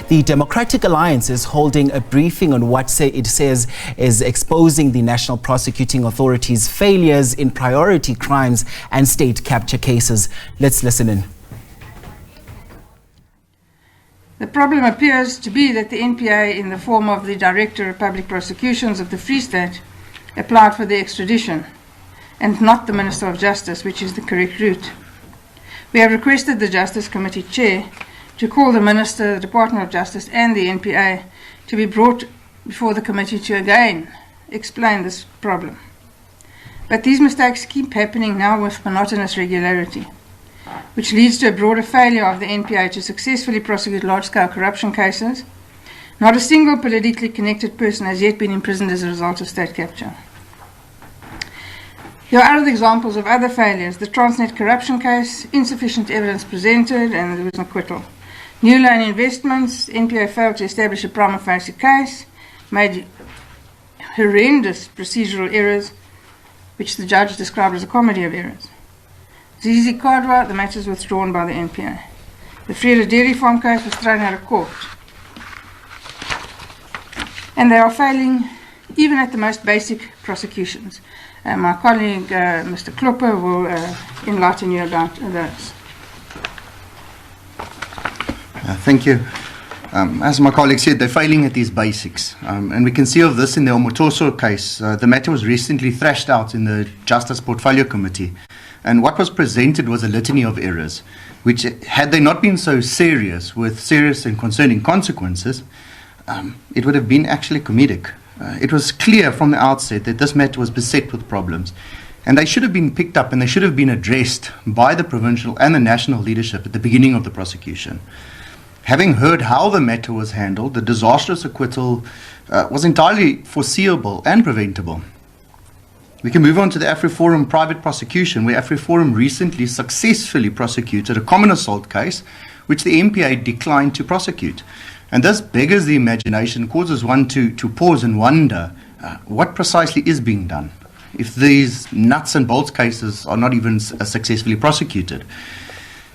The Democratic Alliance is holding a briefing on what it says is exposing the National Prosecuting Authority's failures in priority crimes and state capture cases. Let's listen in. The problem appears to be that the NPA, in the form of the Director of Public Prosecutions of the Free State, applied for the extradition, and not the Minister of Justice, which is the correct route. We have requested the Justice Committee Chair to call the Minister, the Department of Justice and the NPA to be brought before the committee to again explain this problem. But these mistakes keep happening now with monotonous regularity, which leads to a broader failure of the NPA to successfully prosecute large-scale corruption cases. Not a single politically connected person has yet been imprisoned as a result of state capture. There are other examples of other failures. The Transnet corruption case, insufficient evidence presented, and there was an acquittal. New Line Investments, NPA failed to establish a prima facie case, made horrendous procedural errors, which the judge described as a comedy of errors. Zizi Kadwa, the matter is withdrawn by the NPA. The Vrede Dairy Farm case was thrown out of court. And they are failing even at the most basic prosecutions. My colleague, Mr. Klopper, will enlighten you about those. Thank you. As my colleague said, they're failing at these basics. And we can see of this in the Omotoso case. The matter was recently thrashed out in the Justice Portfolio Committee. And what was presented was a litany of errors, which, had they not been so serious, with serious and concerning consequences, it would have been actually comedic. It was clear from the outset that this matter was beset with problems. And they should have been picked up and they should have been addressed by the provincial and the national leadership at the beginning of the prosecution. Having heard how the matter was handled, the disastrous acquittal was entirely foreseeable and preventable. We can move on to the AfriForum private prosecution, where AfriForum recently successfully prosecuted a common assault case, which the NPA declined to prosecute. And this beggars the imagination, causes one to pause and wonder what precisely is being done if these nuts and bolts cases are not even successfully prosecuted.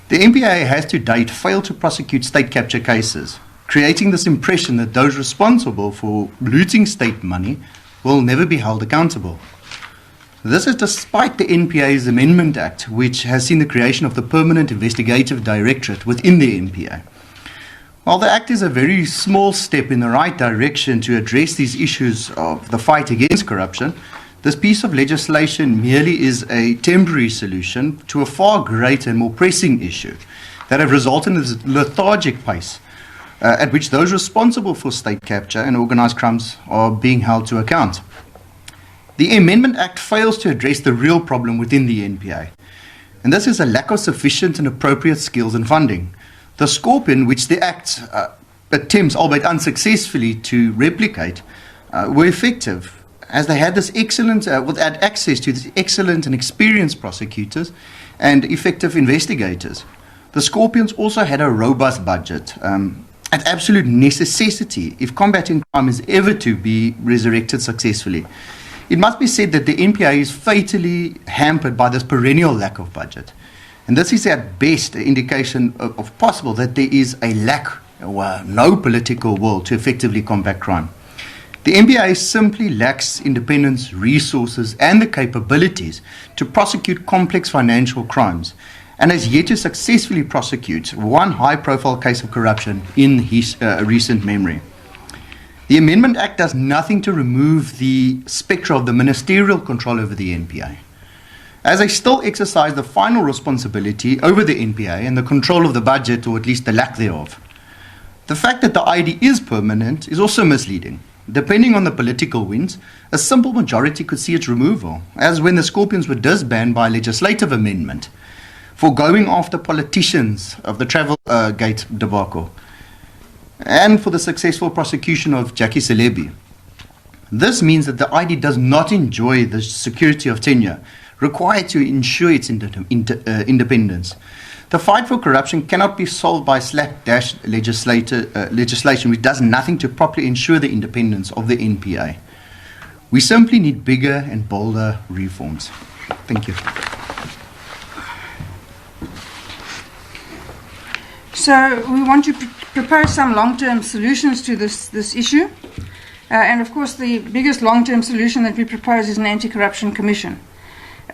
The NPA has to date failed to prosecute state capture cases, creating this impression that those responsible for looting state money will never be held accountable. This is despite the NPA's Amendment Act, which has seen the creation of the Permanent Investigative Directorate within the NPA. While the Act is a very small step in the right direction to address these issues of the fight against corruption, this piece of legislation merely is a temporary solution to a far greater and more pressing issue that have resulted in this lethargic pace at which those responsible for state capture and organized crimes are being held to account. The Amendment Act fails to address the real problem within the NPA, and this is a lack of sufficient and appropriate skills and funding. The scorpion which the Act attempts, albeit unsuccessfully, to replicate were effective, as they had this excellent, had access to these excellent and experienced prosecutors and effective investigators. The Scorpions also had a robust budget, an absolute necessity if combating crime is ever to be resurrected successfully. It must be said that the NPA is fatally hampered by this perennial lack of budget. And this is at best an indication of possible that there is a lack or no political will to effectively combat crime. The NPA simply lacks independence, resources, and the capabilities to prosecute complex financial crimes, and has yet to successfully prosecute one high-profile case of corruption in his recent memory. The Amendment Act does nothing to remove the spectre of the ministerial control over the NPA, as they still exercise the final responsibility over the NPA and the control of the budget, or at least the lack thereof. The fact that the ID is permanent is also misleading. Depending on the political winds, a simple majority could see its removal, as when the Scorpions were disbanded by a legislative amendment for going after politicians of the Travel Gate debacle, and for the successful prosecution of Jackie Celebi. This means that the ID does not enjoy the security of tenure required to ensure its independence. The fight for corruption cannot be solved by slapdash legislation which does nothing to properly ensure the independence of the NPA. We simply need bigger and bolder reforms. Thank you. So we want to propose some long-term solutions to this issue. And of course, the biggest long-term solution that we propose is an anti-corruption commission.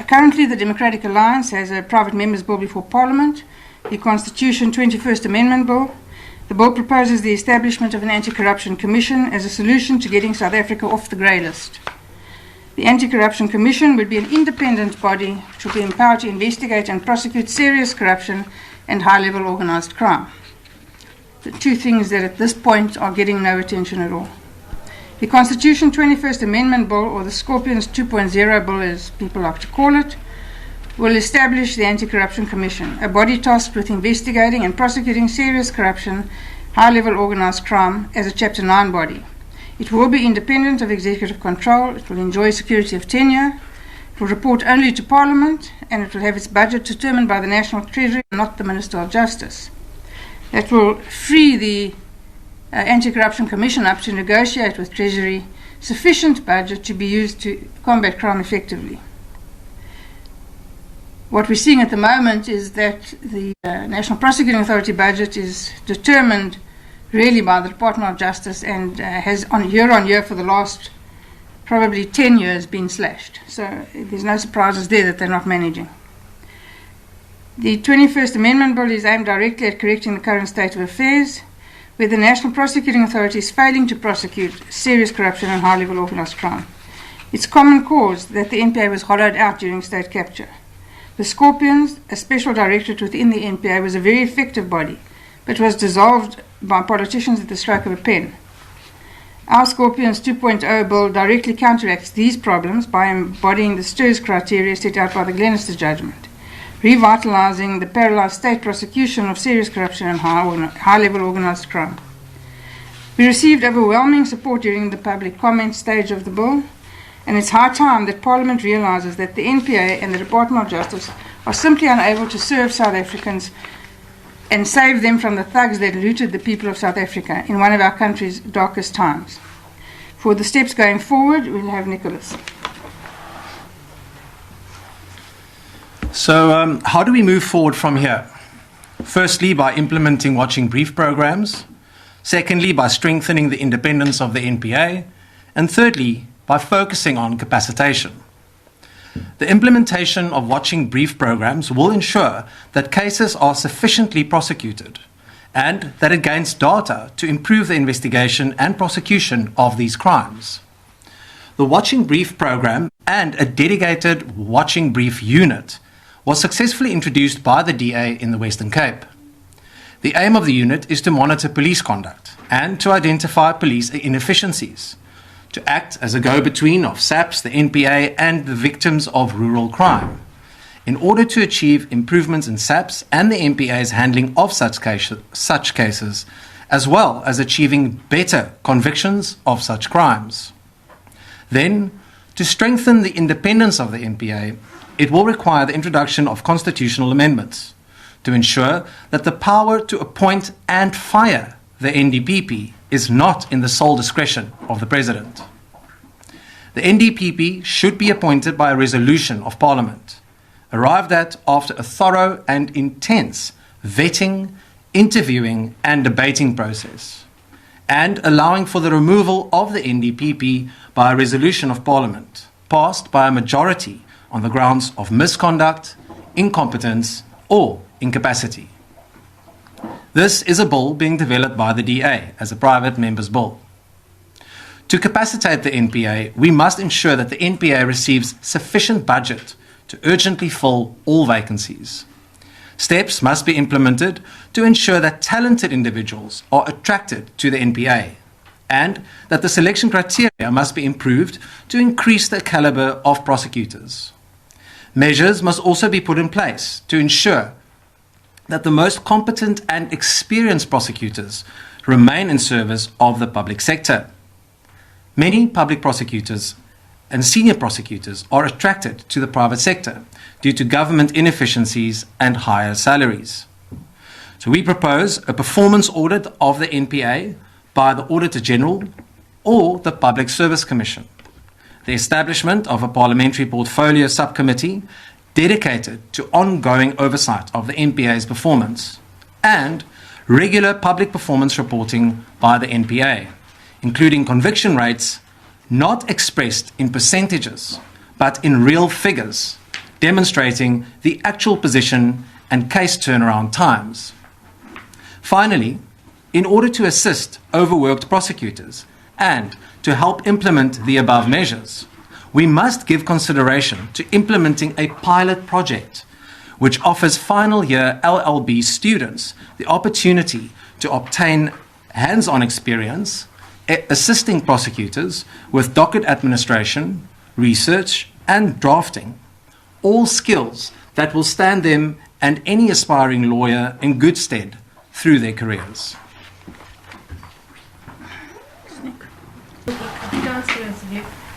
Currently, the Democratic Alliance has a private members' bill before Parliament, the Constitution 21st Amendment Bill. The bill proposes the establishment of an anti-corruption commission as a solution to getting South Africa off the grey list. The Anti-Corruption Commission would be an independent body which would be empowered to investigate and prosecute serious corruption and high-level organised crime. The two things that at this point are getting no attention at all. The Constitution 21st Amendment Bill, or the Scorpions 2.0 Bill as people like to call it, will establish the Anti-Corruption Commission, a body tasked with investigating and prosecuting serious corruption, high-level organised crime as a Chapter 9 body. It will be independent of executive control, it will enjoy security of tenure, it will report only to Parliament, and it will have its budget determined by the National Treasury, not the Minister of Justice. That will free the Anti-Corruption Commission up to negotiate with Treasury sufficient budget to be used to combat crime effectively. What we're seeing at the moment is that the National Prosecuting Authority budget is determined really by the Department of Justice and has on year for the last probably 10 years been slashed. So there's no surprises there that they're not managing. The 21st Amendment Bill is aimed directly at correcting the current state of affairs, where the National Prosecuting Authority is failing to prosecute serious corruption and high-level organised crime. It's common cause that the NPA was hollowed out during state capture. The Scorpions, a special directorate within the NPA, was a very effective body, but was dissolved by politicians at the stroke of a pen. Our Scorpions 2.0 Bill directly counteracts these problems by embodying the STIRS criteria set out by the Glenister judgment, revitalising the parallel state prosecution of serious corruption and high-level organised crime. We received overwhelming support during the public comment stage of the bill, and it's high time that Parliament realises that the NPA and the Department of Justice are simply unable to serve South Africans and save them from the thugs that looted the people of South Africa in one of our country's darkest times. For the steps going forward, we'll have Nicholas. So how do we move forward from here? Firstly, by implementing watching brief programs. Secondly, by strengthening the independence of the NPA. And thirdly, by focusing on capacitation. The implementation of watching brief programs will ensure that cases are sufficiently prosecuted and that it gains data to improve the investigation and prosecution of these crimes. The watching brief program and a dedicated watching brief unit was successfully introduced by the DA in the Western Cape. The aim of the unit is to monitor police conduct and to identify police inefficiencies, to act as a go-between of SAPS, the NPA, and the victims of rural crime, in order to achieve improvements in SAPS and the NPA's handling of such cases, as well as achieving better convictions of such crimes. Then, to strengthen the independence of the NPA, it will require the introduction of constitutional amendments to ensure that the power to appoint and fire the NDPP is not in the sole discretion of the President. The NDPP should be appointed by a resolution of Parliament, arrived at after a thorough and intense vetting, interviewing and debating process, and allowing for the removal of the NDPP by a resolution of Parliament, passed by a majority on the grounds of misconduct, incompetence or incapacity. This is a bill being developed by the DA as a private member's bill. To capacitate the NPA, we must ensure that the NPA receives sufficient budget to urgently fill all vacancies. Steps must be implemented to ensure that talented individuals are attracted to the NPA and that the selection criteria must be improved to increase the caliber of prosecutors. Measures must also be put in place to ensure that the most competent and experienced prosecutors remain in service of the public sector. Many public prosecutors and senior prosecutors are attracted to the private sector due to government inefficiencies and higher salaries. So we propose a performance audit of the NPA by the Auditor General or the Public Service Commission, the establishment of a parliamentary portfolio subcommittee dedicated to ongoing oversight of the NPA's performance, and regular public performance reporting by the NPA, including conviction rates not expressed in percentages, but in real figures, demonstrating the actual position and case turnaround times. Finally, in order to assist overworked prosecutors and to help implement the above measures, we must give consideration to implementing a pilot project which offers final year LLB students the opportunity to obtain hands-on experience assisting prosecutors with docket administration, research, and drafting, all skills that will stand them and any aspiring lawyer in good stead through their careers.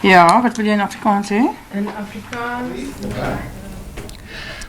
Ja, wat wil jy in Afrikaans sê? In Afrikaans.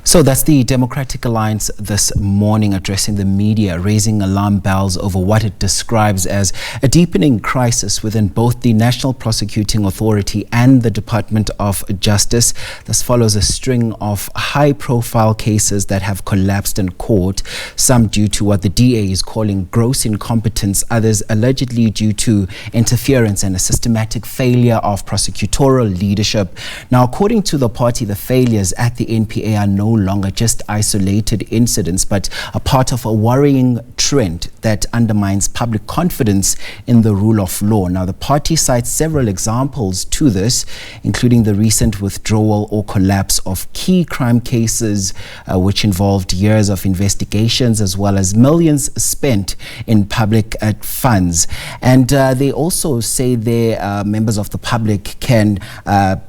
So that's the Democratic Alliance this morning addressing the media, raising alarm bells over what it describes as a deepening crisis within both the National Prosecuting Authority and the Department of Justice. This follows a string of high-profile cases that have collapsed in court, some due to what the DA is calling gross incompetence, others allegedly due to interference and a systematic failure of prosecutorial leadership. Now, according to the party, the failures at the NPA are no longer just isolated incidents, but a part of a worrying trend that undermines public confidence in the rule of law. Now, the party cites several examples to this, including the recent withdrawal or collapse of key crime cases, which involved years of investigations as well as millions spent in public funds. And they also say their members of the public can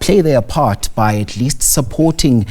play their part by at least supporting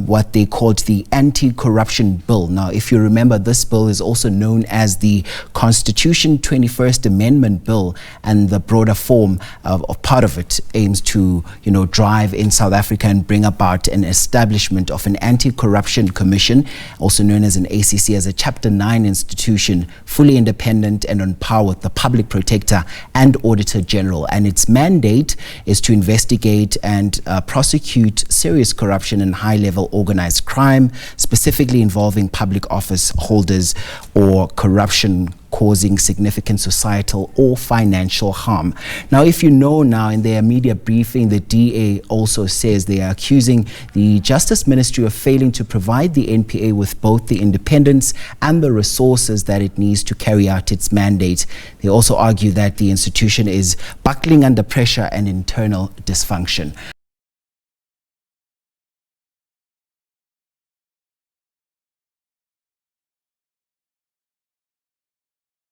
what they called the Anti-Corruption Bill. Now, if you remember, this bill is also known as the Constitution 21st Amendment Bill, and the broader form of part of it aims to, drive in South Africa and bring about an establishment of an anti-corruption commission, also known as an ACC, as a Chapter 9 institution, fully independent and on par with the Public Protector and Auditor General. And its mandate is to investigate and prosecute serious corruption and high-level organized crime, specifically involving public office holders or corruption causing significant societal or financial harm. Now, if you know now, in their media briefing, the DA also says they are accusing the Justice Ministry of failing to provide the NPA with both the independence and the resources that it needs to carry out its mandate. They also argue that the institution is buckling under pressure and internal dysfunction.